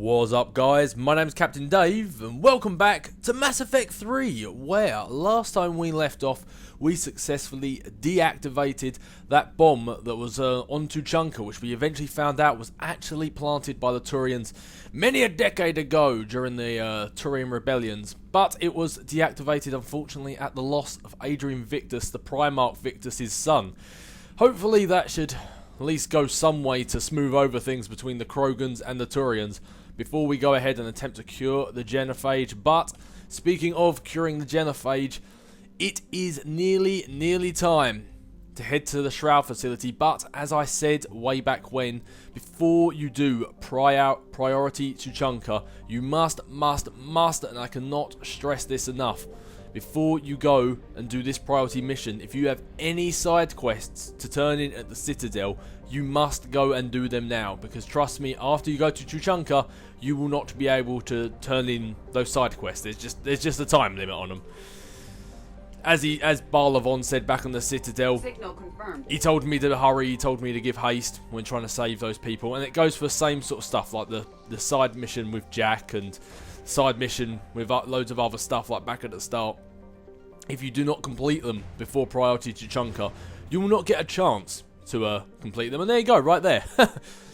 What's up, guys? My name's Captain Dave and welcome back to Mass Effect 3, where last time we left off we successfully deactivated that bomb that was on Tuchanka, which we eventually found out was actually planted by the Turians many a decade ago during the Turian rebellions, but it was deactivated unfortunately at the loss of Adrian Victus, the Primarch Victus' son. Hopefully that should at least go some way to smooth over things between the Krogans and the Turians before we go ahead and attempt to cure the genophage. But speaking of curing the genophage, it is nearly time to head to the Shroud facility. But as I said way back when, before you do priority Tuchanka, you must, and I cannot stress this enough, before you go and do this priority mission, if you have any side quests to turn in at the Citadel, you must go and do them now, because trust me, after you go to Tuchanka, you will not be able to turn in those side quests. There's just a time limit on them. As Barlavon said back on the Citadel, signal confirmed. He told me to hurry, he told me to give haste when trying to save those people, and it goes for the same sort of stuff, like the side mission with Jack and side mission with loads of other stuff like back at the start. If you do not complete them before priority Tuchanka, you will not get a chance to complete them. And there you go, right there.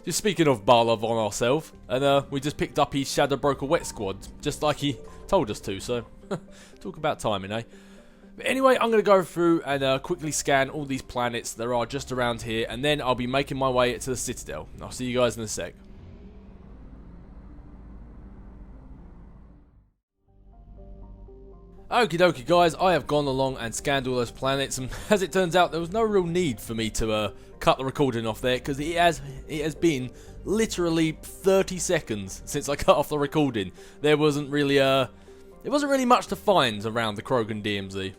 Just speaking of Barlavon ourselves, and we just picked up his Shadow Broker Wet Squad, just like he told us to, so talk about timing, eh? But anyway, I'm going to go through and quickly scan all these planets that are just around here, and then I'll be making my way to the Citadel. I'll see you guys in a sec. Okie dokie, guys, I have gone along and scanned all those planets, and as it turns out, there was no real need for me to cut the recording off there, because it has been literally 30 seconds since I cut off the recording. There wasn't really much to find around the Krogan DMZ.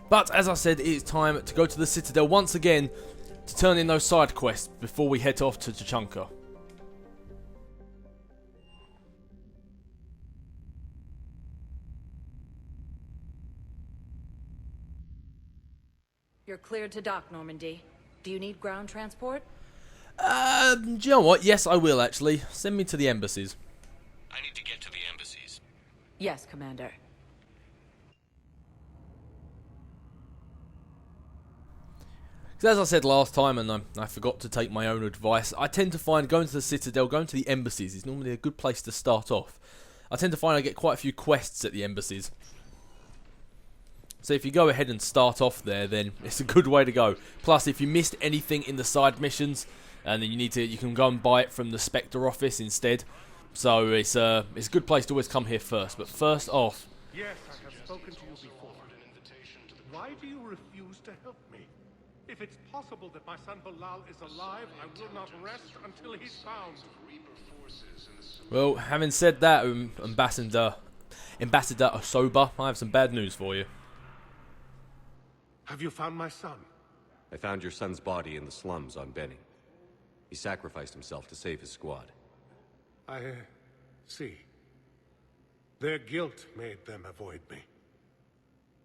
But as I said, it is time to go to the Citadel once again to turn in those side quests before we head off to Tuchanka. You're cleared to dock, Normandy. Do you need ground transport? Do you know what? Yes, I will actually. Send me to the embassies. I need to get to the embassies. Yes, Commander. As I said last time, and I forgot to take my own advice, I tend to find going to the Citadel, going to the embassies is normally a good place to start off. I tend to find I get quite a few quests at the embassies. So if you go ahead and start off there, then it's a good way to go. Plus, if you missed anything in the side missions, and then you can go and buy it from the Spectre office instead. So it's a good place to always come here first. But first off, yes, I have spoken to you before. Why do you refuse to help me? If it's possible that my son Bilal is alive, I will not rest until he's found. Well, having said that, Ambassador Osoba, I have some bad news for you. Have you found my son? I found your son's body in the slums on Benny. He sacrificed himself to save his squad. I see. Their guilt made them avoid me.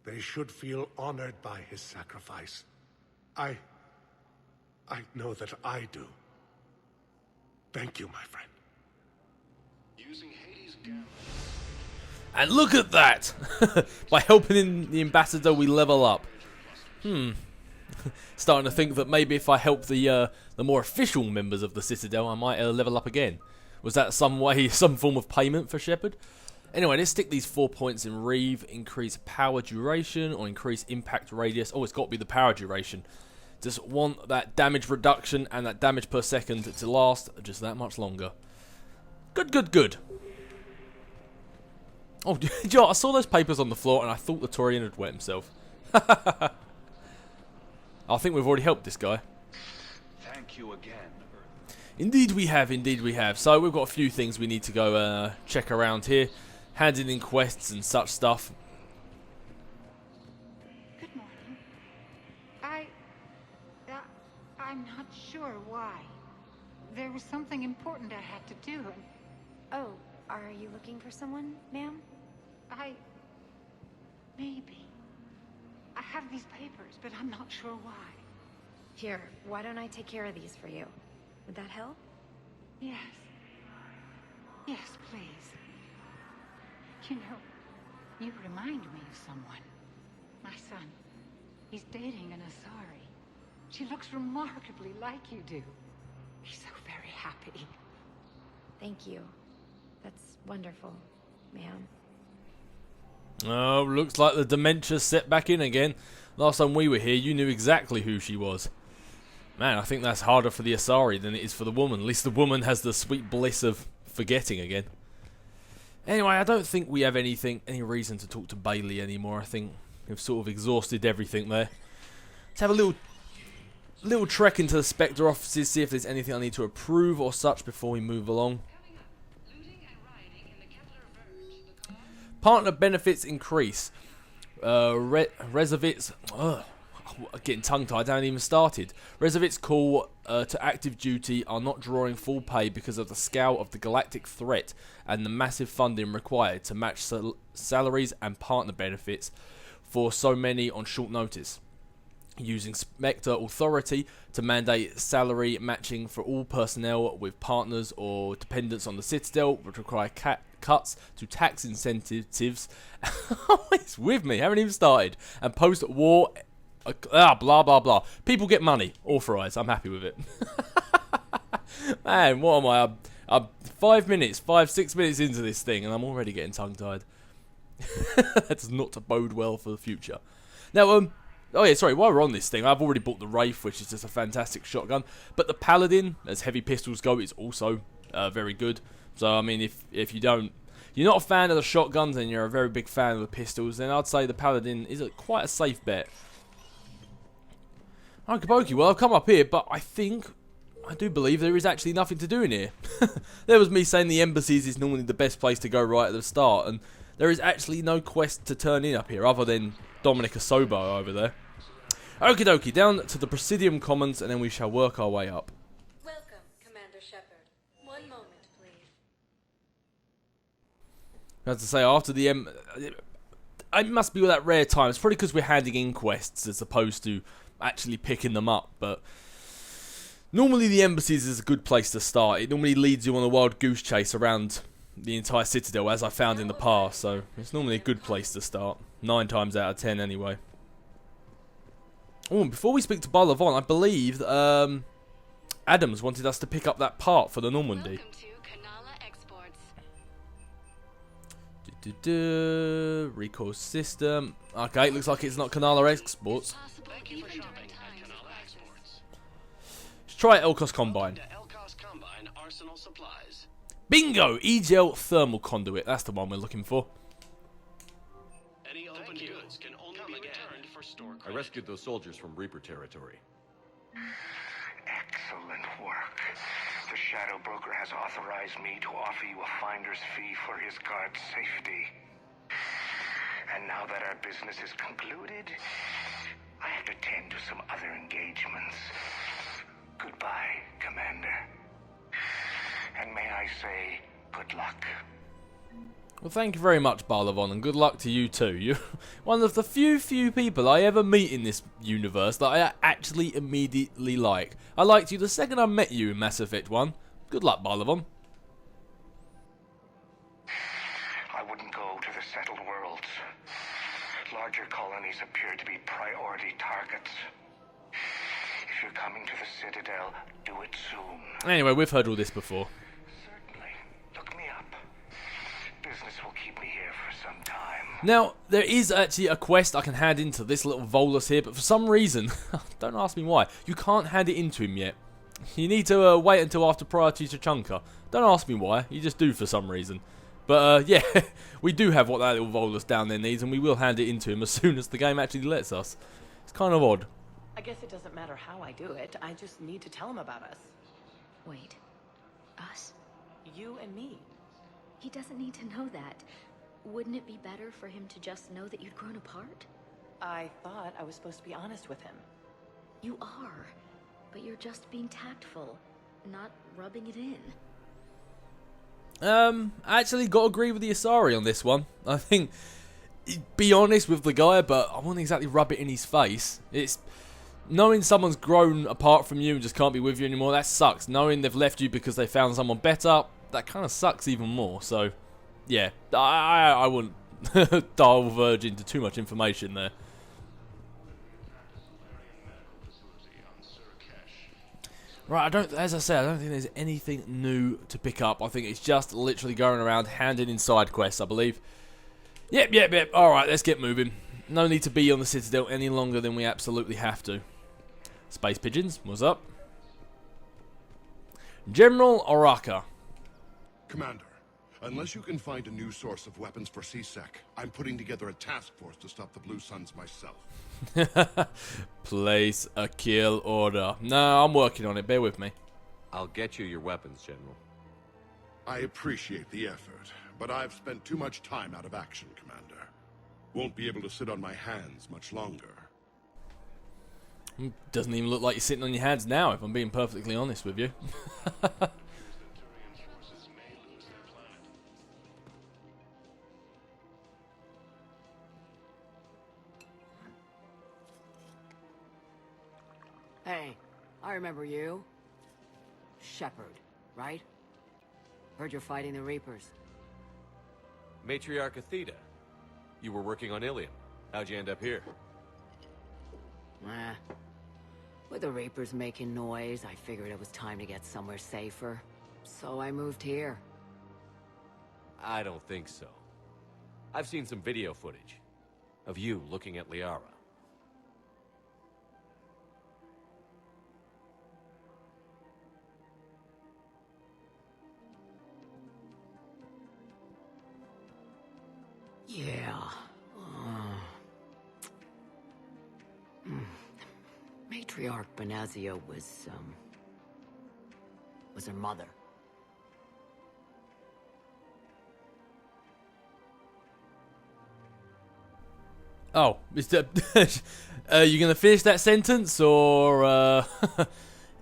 They should feel honored by his sacrifice. I know that I do. Thank you, my friend. Using Hades' gamma. And look at that! By helping the ambassador, we level up. Starting to think that maybe if I help the more official members of the Citadel, I might level up again. Was that some form of payment for Shepard? Anyway, let's stick these 4 points in Reeve. Increase power duration or increase impact radius. Oh, it's got to be the power duration. Just want that damage reduction and that damage per second to last just that much longer. Good. Oh, Joe, I saw those papers on the floor and I thought the Turian had wet himself. I think we've already helped this guy. Thank you again, Earth. Indeed we have. So we've got a few things we need to go check around here. Handing in quests and such stuff. Good morning. I'm not sure why. There was something important I had to do, and Oh, are you looking for someone, ma'am? maybe. have these papers, but I'm not sure why. Here, why don't I take care of these for you? Would that help? Yes. Yes, please. You know, you remind me of someone. My son. He's dating an Asari. She looks remarkably like you do. He's so very happy. Thank you. That's wonderful, ma'am. Oh, looks like the dementia's set back in again. Last time we were here, you knew exactly who she was. Man, I think that's harder for the Asari than it is for the woman. At least the woman has the sweet bliss of forgetting again. Anyway, I don't think we have any reason to talk to Bailey anymore. I think we've sort of exhausted everything there. Let's have a little trek into the Spectre offices, see if there's anything I need to approve or such before we move along. Partner benefits increase. Reservits. Getting tongue-tied, I haven't even started. Reservits call to active duty are not drawing full pay because of the scale of the galactic threat and the massive funding required to match salaries and partner benefits for so many on short notice. Using Spectre authority to mandate salary matching for all personnel with partners or dependents on the Citadel would require cuts to tax incentives. It's with me, haven't even started. And post-war, blah blah blah. People get money, authorised. I'm happy with it. Man, what am I? I'm 6 minutes into this thing, and I'm already getting tongue-tied. That's not to bode well for the future. Now, oh yeah, sorry, while we're on this thing, I've already bought the Wraith, which is just a fantastic shotgun. But the Paladin, as heavy pistols go, is also very good. So, I mean, if you're not a fan of the shotguns and you're a very big fan of the pistols, then I'd say the Paladin is quite a safe bet. Okie dokie, well, I've come up here, but I do believe there is actually nothing to do in here. There was me saying the embassies is normally the best place to go right at the start, and there is actually no quest to turn in up here other than Dominic Asobo over there. Okie dokie, down to the Presidium Commons, and then we shall work our way up. Welcome, Commander Shepard. One moment, please. I have to say, after the it must be that rare time. It's probably because we're handing in quests as opposed to actually picking them up, but normally the embassies is a good place to start. It normally leads you on a wild goose chase around the entire Citadel, as I found in the past, so it's normally a good place to start. 9 times out of 10 anyway. Oh, before we speak to Balavon, I believe that, Adams wanted us to pick up that part for the Normandy. Welcome to Kanala Exports. Recoil system. Okay, looks like it's not Kanala Exports. Thank you for shopping at Kanala Exports. Let's try Elkos Combine. To Elkos Combine Arsenal Supplies. Bingo! E-gel thermal conduit. That's the one we're looking for. Any open goods can only be returned for store I credit. rescued those soldiers from Reaper territory. Excellent work. The Shadow Broker has authorized me to offer you a finder's fee for his guard's safety. And now that our business is concluded, I have to tend to some other engagements. Goodbye, Commander. And may I say, good luck. Well, thank you very much, Balavon, and good luck to you too. You're one of the few people I ever meet in this universe that I actually immediately like. I liked you the second I met you in Mass Effect 1. Good luck, Balavon. I wouldn't go to the settled worlds. Larger colonies appear to be priority targets. If you're coming to the Citadel, do it soon. Anyway, we've heard all this before. Certainly. Look me up. Business will keep me here for some time. Now, there is actually a quest I can hand into this little Volus here, but for some reason, don't ask me why, you can't hand it into him yet. You need to wait until after prior to Tuchanka. Don't ask me why, you just do for some reason. But yeah, we do have what that little Volus down there needs, and we will hand it into him as soon as the game actually lets us. It's kind of odd. I guess it doesn't matter how I do it. I just need to tell him about us. Wait. Us? You and me. He doesn't need to know that. Wouldn't it be better for him to just know that you'd grown apart? I thought I was supposed to be honest with him. You are. But you're just being tactful, not rubbing it in. I actually got to agree with the Asari on this one. I think be honest with the guy, but I wouldn't exactly rub it in his face. It's knowing someone's grown apart from you and just can't be with you anymore, that sucks. Knowing they've left you because they found someone better, that kind of sucks even more. So, yeah, I wouldn't diverge into too much information there. Right, as I said, I don't think there's anything new to pick up. I think it's just literally going around handing in side quests, I believe. Yep. Alright, let's get moving. No need to be on the Citadel any longer than we absolutely have to. Space Pigeons, what's up? General Oraka. Commander, unless you can find a new source of weapons for CSEC, I'm putting together a task force to stop the Blue Suns myself. Place a kill order. No, I'm working on it, bear with me. I'll get you your weapons, General. I appreciate the effort, but I've spent too much time out of action, Commander. Won't be able to sit on my hands much longer. Doesn't even look like you're sitting on your hands now, if I'm being perfectly honest with you. Hey, I remember you. Shepard, right? Heard you're fighting the Reapers. Matriarch Athena, you were working on Ilium. How'd you end up here? With the Reapers making noise, I figured it was time to get somewhere safer. So I moved here. I don't think so. I've seen some video footage of you looking at Liara. Yeah. Matriarch Benazia was her mother. Oh, Mr. You gonna finish that sentence, or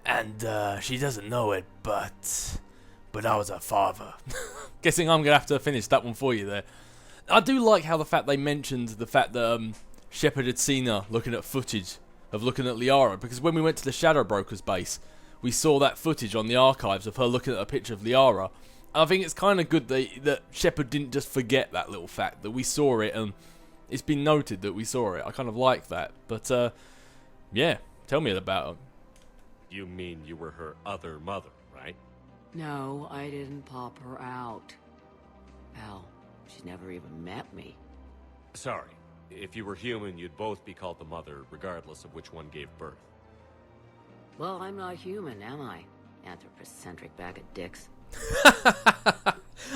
and she doesn't know it, but I was her father. Guessing I'm gonna have to finish that one for you there. I do like how the fact they mentioned the fact that Shepard had seen her looking at footage of looking at Liara, because when we went to the Shadow Broker's base, we saw that footage on the archives of her looking at a picture of Liara. And I think it's kind of good that Shepard didn't just forget that little fact, that we saw it and it's been noted that we saw it. I kind of like that. But, yeah, tell me about her. You mean you were her other mother, right? No, I didn't pop her out. Hell, she's never even met me. Sorry. If you were human, you'd both be called the mother, regardless of which one gave birth. Well, I'm not human, am I? Anthropocentric bag of dicks.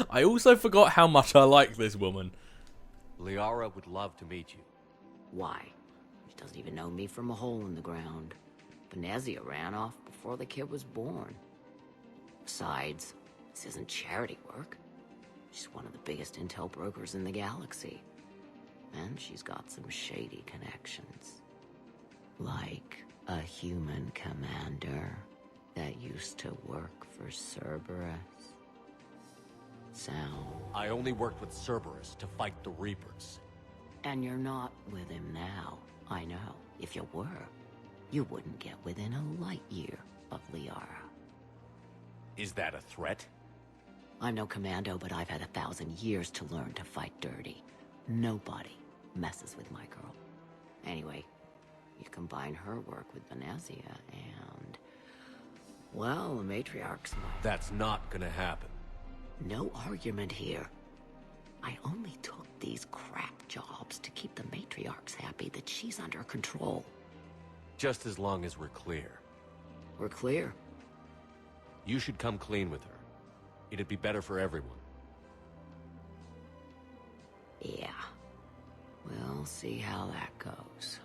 I also forgot how much I like this woman. Liara would love to meet you. Why? She doesn't even know me from a hole in the ground. Benazia ran off before the kid was born. Besides, this isn't charity work. She's one of the biggest intel brokers in the galaxy. And she's got some shady connections. Like a human commander that used to work for Cerberus. So... I only worked with Cerberus to fight the Reapers. And you're not with him now. I know. If you were, you wouldn't get within a light year of Liara. Is that a threat? I'm no commando, but I've had 1,000 years to learn to fight dirty. Nobody messes with my girl. Anyway, you combine her work with Benazia and... well, the Matriarch's might... That's not gonna happen. No argument here. I only took these crap jobs to keep the Matriarchs happy that she's under control. Just as long as we're clear. We're clear. You should come clean with her. It'd be better for everyone. Yeah. We'll see how that goes.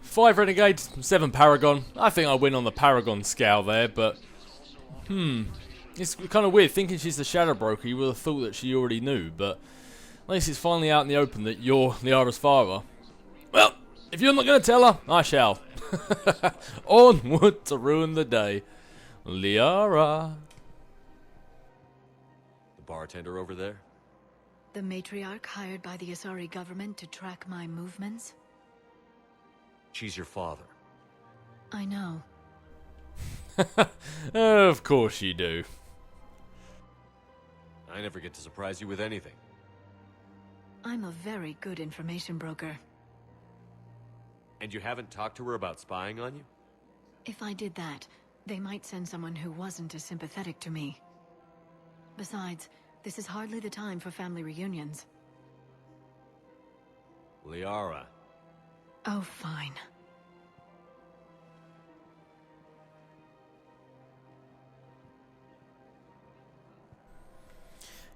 5 Renegades, 7 Paragon. I think I win on the Paragon scale there, but... It's kind of weird. Thinking she's the Shadow Broker, you would have thought that she already knew, but... at least it's finally out in the open that you're Liara's father. Well, if you're not going to tell her, I shall. Onward to ruin the day. Liara. The bartender over there? The matriarch hired by the Asari government to track my movements? She's your father. I know. Of course you do. I never get to surprise you with anything. I'm a very good information broker. And you haven't talked to her about spying on you? If I did that, they might send someone who wasn't as sympathetic to me. Besides, this is hardly the time for family reunions. Liara. Oh, fine.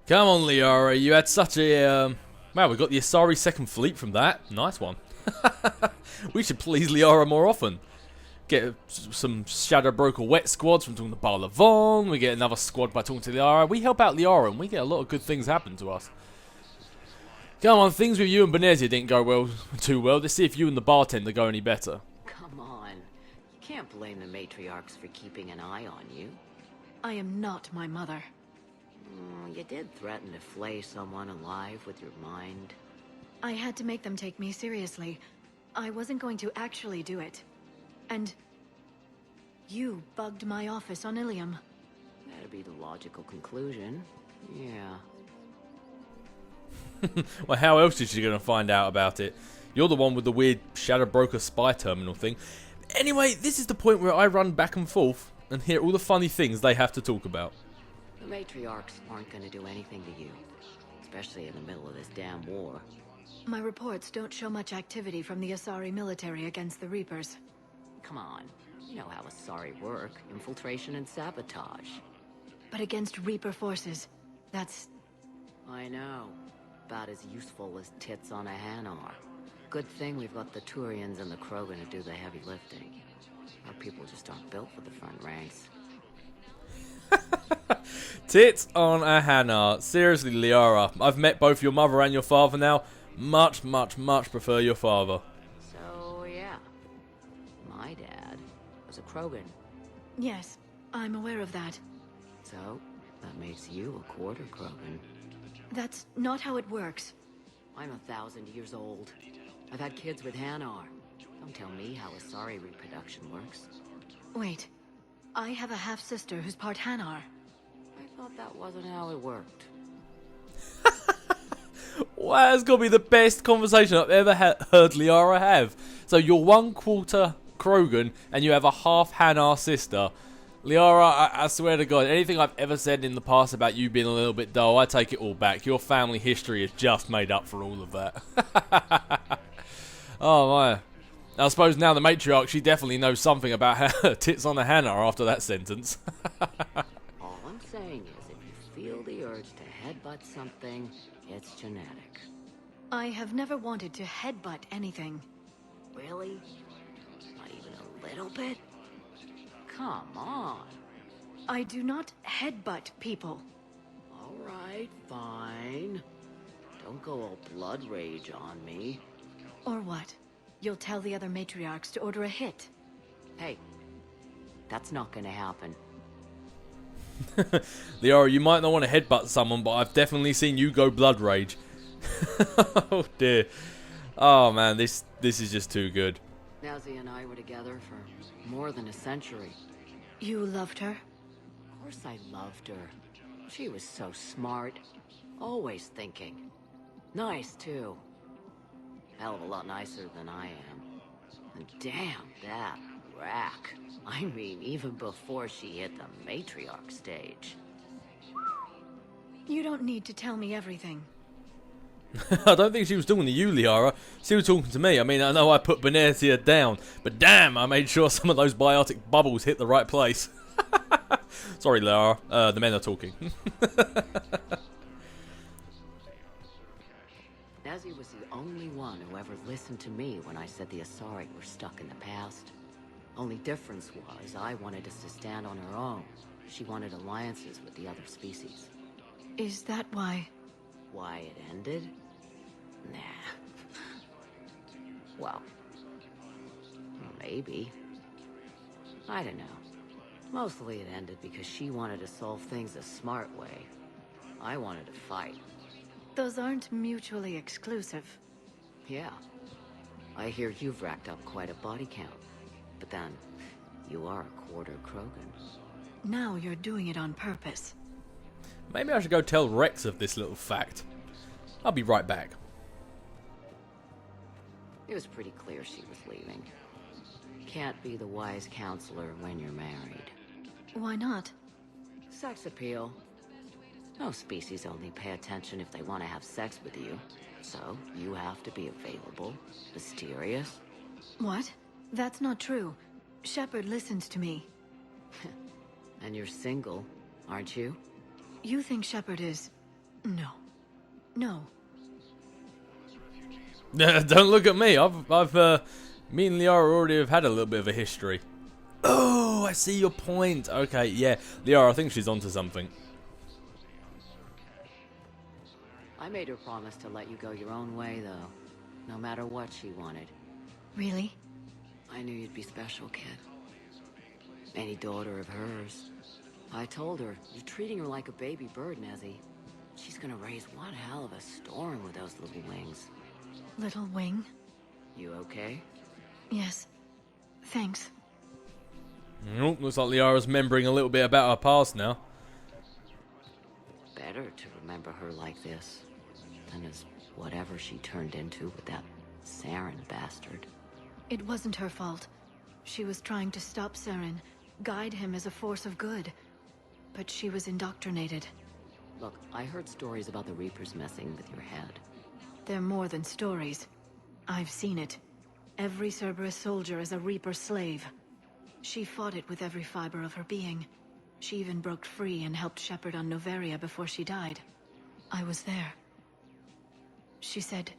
Come on, Liara, you had such a... Wow, we got the Asari second fleet from that. Nice one. We should please Liara more often. Get some Shadow Broker wet squads from talking to Barlavon. We get another squad by talking to Liara. We help out Liara and we get a lot of good things happen to us. Come on, things with you and Benezia didn't go too well. Let's see if you and the bartender go any better. Come on. You can't blame the matriarchs for keeping an eye on you. I am not my mother. You did threaten to flay someone alive with your mind. I had to make them take me seriously. I wasn't going to actually do it. And... you bugged my office on Ilium. That'd be the logical conclusion. Yeah. Well, how else is she going to find out about it? You're the one with the weird Shadow Broker spy terminal thing. Anyway, this is the point where I run back and forth and hear all the funny things they have to talk about. The matriarchs aren't going to do anything to you. Especially in the middle of this damn war. My reports don't show much activity from the Asari military against the Reapers. Come on. You know how Asari work. Infiltration and sabotage. But against Reaper forces, that's... I know. About as useful as tits on a Hanar. Good thing we've got the Turians and the Krogan to do the heavy lifting. Our people just aren't built for the front ranks. Tits on a Hanar. Seriously, Liara, I've met both your mother and your father now. Much, much, much prefer your father. So, yeah. My dad was a Krogan. Yes, I'm aware of that. So, that makes you a quarter Krogan. That's not how it works. I'm 1,000 years old. I've had kids with Hanar. Don't tell me how Asari reproduction works. Wait, I have a half-sister who's part Hanar. I thought that wasn't how it worked. Wow, that's got to be the best conversation I've ever heard Liara have. So you're 1/4 Krogan and you have a half Hanar sister. Liara, I swear to God, anything I've ever said in the past about you being a little bit dull, I take it all back. Your family history is just made up for all of that. Oh my. I suppose now the matriarch, she definitely knows something about her tits on a Hanar after that sentence. All I'm saying is if you feel the urge to headbutt something, it's genetic. I have never wanted to headbutt anything. Really? Not even a little bit? Come on. I do not headbutt people. Alright, fine. Don't go all blood rage on me. Or what? You'll tell the other matriarchs to order a hit. Hey, that's not gonna happen. Liara, you might not want to headbutt someone, but I've definitely seen you go blood rage. Oh dear. Oh man, this is just too good. Nazi and I were together for more than a century. You loved her? Of course I loved her. She was so smart. Always thinking. Nice, too. Hell of a lot nicer than I am. And damn, that rack. I mean, even before she hit the matriarch stage. You don't need to tell me everything. I don't think she was talking to you, Liara. She was talking to me. I mean, I know I put Benezia down, but damn, I made sure some of those biotic bubbles hit the right place. Sorry, Liara. The men are talking. Nazi was the only one who ever listened to me when I said the Asari were stuck in the past. Only difference was I wanted us to stand on our own. She wanted alliances with the other species. Is that why? Why it ended? Nah. Well, maybe. I don't know. Mostly it ended because she wanted to solve things a smart way. I wanted to fight. Those aren't mutually exclusive. Yeah. I hear you've racked up quite a body count. But then, you are a quarter Krogan. Now you're doing it on purpose. Maybe I should go tell Rex of this little fact. I'll be right back. It was pretty clear she was leaving. Can't be the wise counselor when you're married. Why not? Sex appeal. Most species only pay attention if they want to have sex with you. So, you have to be available, mysterious. What? That's not true. Shepard listens to me. And you're single, aren't you? You think Shepard is... No. No. Don't look at me. Me and Liara already have had a little bit of a history. Oh, I see your point. Okay, yeah. Liara, I think she's onto something. I made her promise to let you go your own way, though. No matter what she wanted. Really? I knew you'd be special, kid. Any daughter of hers. I told her, you're treating her like a baby bird, Nezzy. She's gonna raise one hell of a storm with those little wings. Little wing? You okay? Yes. Thanks. Oh, looks like Liara's remembering a little bit about her past now. Better to remember her like this than as whatever she turned into with that Saren bastard. It wasn't her fault. She was trying to stop Saren, guide him as a force of good. But she was indoctrinated. Look, I heard stories about the Reapers messing with your head. They're more than stories. I've seen it. Every Cerberus soldier is a Reaper slave. She fought it with every fiber of her being. She even broke free and helped Shepard on Noveria before she died. I was there. She said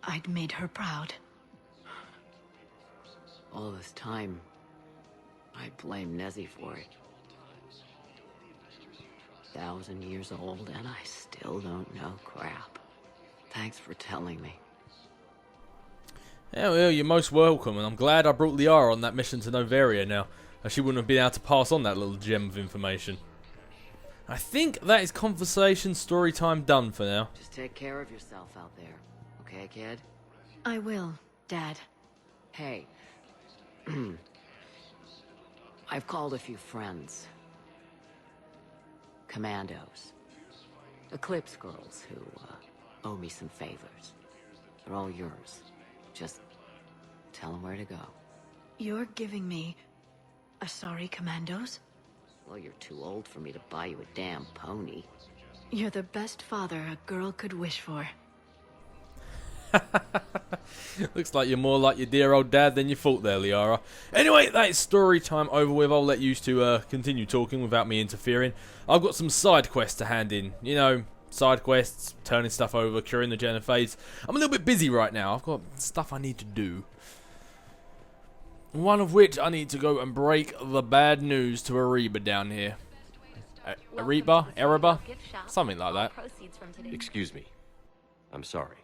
I'd made her proud. All this time, I blame Nezzy for it. 1,000 years old and I still don't know crap. Thanks for telling me. Yeah, well, you're most welcome, and I'm glad I brought Liara on that mission to Noveria now, as she wouldn't have been able to pass on that little gem of information. I think that is conversation story time done for now. Just take care of yourself out there, okay, kid? I will, Dad. Hey. I've called a few friends. Commandos. Eclipse girls who owe me some favors. They're all yours. Just tell them where to go. You're giving me Asari commandos? Well, you're too old for me to buy you a damn pony. You're the best father a girl could wish for. Looks like you're more like your dear old dad than you thought there, Liara. Anyway, that is story time over with. I'll let you two continue talking without me interfering. I've got some side quests to hand in. You know, side quests, turning stuff over, curing the Genophage. I'm a little bit busy right now. I've got stuff I need to do. One of which I need to go and break the bad news to Ariba down here. Ariba? Something like that. Excuse me. I'm sorry.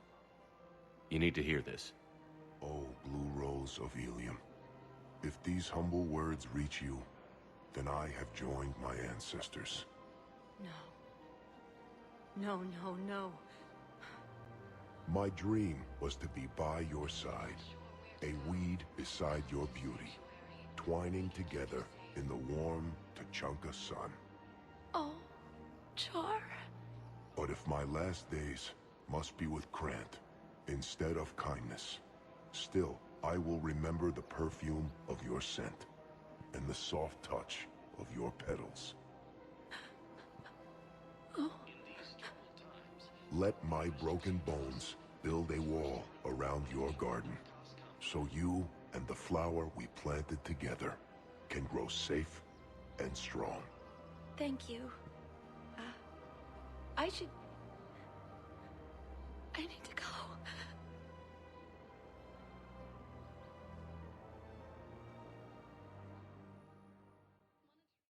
You need to hear this. Oh, Blue Rose of Ilium. If these humble words reach you, then I have joined my ancestors. No, no. My dream was to be by your side, a weed beside your beauty, twining together in the warm Tuchanka sun. Oh, Char. But if my last days must be with Krant, instead of kindness, still I will remember the perfume of your scent and the soft touch of your petals. Oh. Let my broken bones build a wall around your garden, so you and the flower we planted together can grow safe and strong. Thank you. I need to